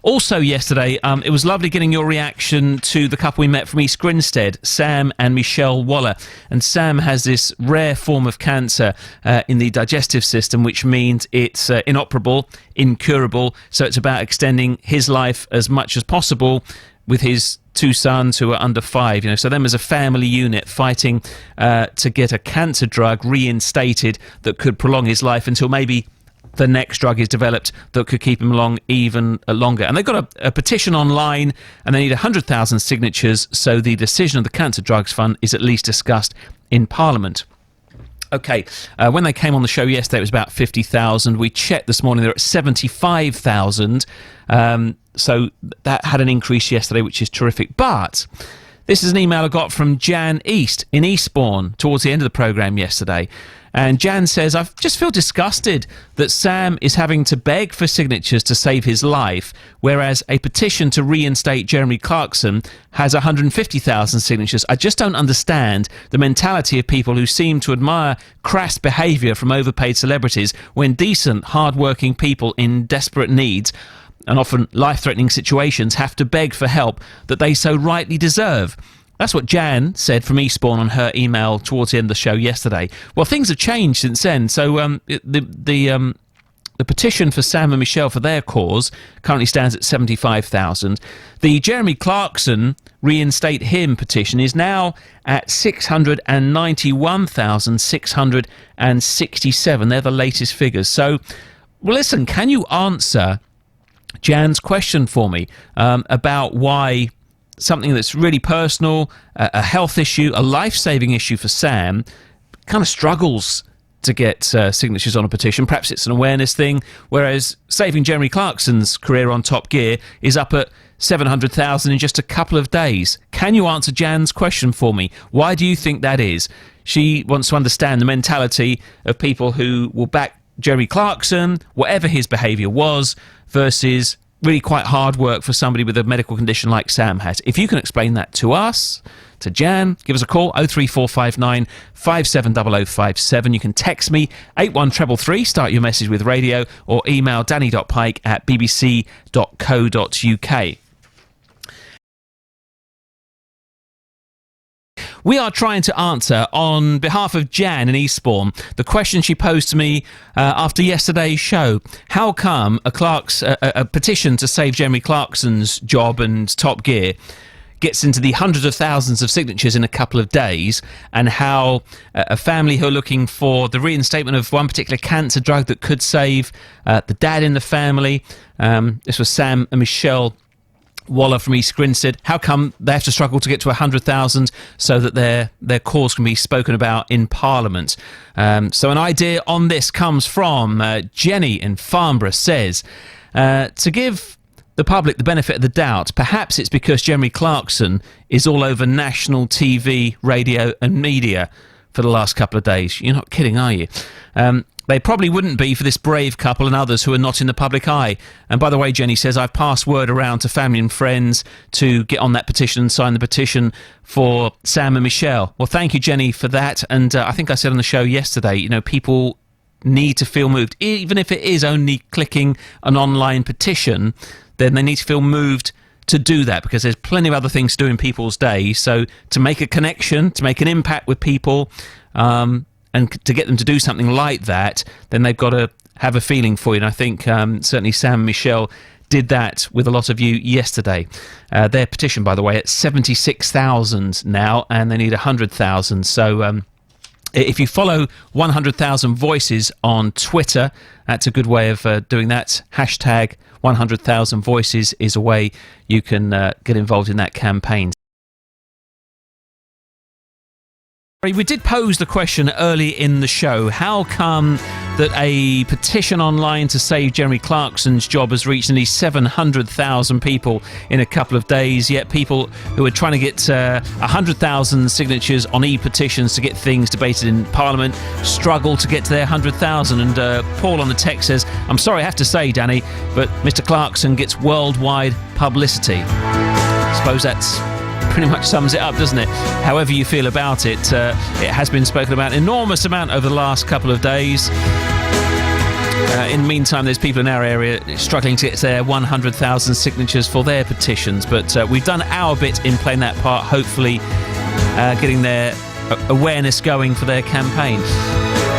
Also yesterday, it was lovely getting your reaction to the couple we met from East Grinstead, Sam and Michelle Waller. And Sam has this rare form of cancer in the digestive system, which means it's inoperable, incurable. So it's about extending his life as much as possible with his two sons who are under 5, so them as a family unit fighting to get a cancer drug reinstated that could prolong his life until maybe the next drug is developed that could keep him along even longer. And they've got a petition online, and they need 100,000 signatures, so the decision of the Cancer Drugs Fund is at least discussed in Parliament. Okay, when they came on the show yesterday, it was about 50,000. We checked this morning, they're at 75,000. So that had an increase yesterday, which is terrific. But this is an email I got from Jan East in Eastbourne towards the end of the programme yesterday. And Jan says, I just feel disgusted that Sam is having to beg for signatures to save his life, whereas a petition to reinstate Jeremy Clarkson has 150,000 signatures. I just don't understand the mentality of people who seem to admire crass behaviour from overpaid celebrities when decent, hard-working people in desperate needs and often life-threatening situations have to beg for help that they so rightly deserve. That's what Jan said from Eastbourne on her email towards the end of the show yesterday. Well, things have changed since then. So the petition for Sam and Michelle for their cause currently stands at 75,000. The Jeremy Clarkson Reinstate Him petition is now at 691,667. They're the latest figures. So, well, listen, can you answer Jan's question for me about why something that's really personal, a health issue, a life-saving issue for Sam, kind of struggles to get signatures on a petition? Perhaps it's an awareness thing, whereas saving Jeremy Clarkson's career on Top Gear is up at 700,000 in just a couple of days. Can you answer Jan's question for me? Why do you think that is? She wants to understand the mentality of people who will back Jeremy Clarkson, whatever his behaviour was, versus really quite hard work for somebody with a medical condition like Sam has. If you can explain that to us, to Jan, give us a call, 03459 570057. You can text me, 81333, start your message with radio, or email danny.pike@bbc.co.uk. We are trying to answer, on behalf of Jan in Eastbourne, the question she posed to me after yesterday's show. How come a petition to save Jeremy Clarkson's job and Top Gear gets into the hundreds of thousands of signatures in a couple of days, and how a family who are looking for the reinstatement of one particular cancer drug that could save the dad in the family, this was Sam and Michelle Waller from East Grinstead, how come they have to struggle to get to 100,000 so that their cause can be spoken about in Parliament? So an idea on this comes from Jenny in Farnborough. Says, to give the public the benefit of the doubt, perhaps it's because Jeremy Clarkson is all over national TV, radio and media for the last couple of days. You're not kidding, are you? They probably wouldn't be for this brave couple and others who are not in the public eye. And by the way, Jenny says, I've passed word around to family and friends to get on that petition and sign the petition for Sam and Michelle. Well, thank you, Jenny, for that. And I think I said on the show yesterday, people need to feel moved. Even if it is only clicking an online petition, then they need to feel moved to do that, because there's plenty of other things to do in people's days. So to make a connection, to make an impact with people, and to get them to do something like that, then they've got to have a feeling for you. And I think certainly Sam and Michelle did that with a lot of you yesterday. Their petition, by the way, at 76,000 now, and they need 100,000. So if you follow 100,000 Voices on Twitter, that's a good way of doing that. Hashtag 100,000 Voices is a way you can get involved in that campaign. We did pose the question early in the show, how come that a petition online to save Jeremy Clarkson's job has reached nearly 700,000 people in a couple of days, yet people who are trying to get 100,000 signatures on e-petitions to get things debated in Parliament struggle to get to their 100,000. And Paul on the text says, I'm sorry I have to say, Danny, but Mr. Clarkson gets worldwide publicity. I suppose that's pretty much sums it up, doesn't it? However you feel about it, it has been spoken about an enormous amount over the last couple of days. In the meantime, there's people in our area struggling to get their 100,000 signatures for their petitions, but we've done our bit in playing that part, hopefully getting their awareness going for their campaign.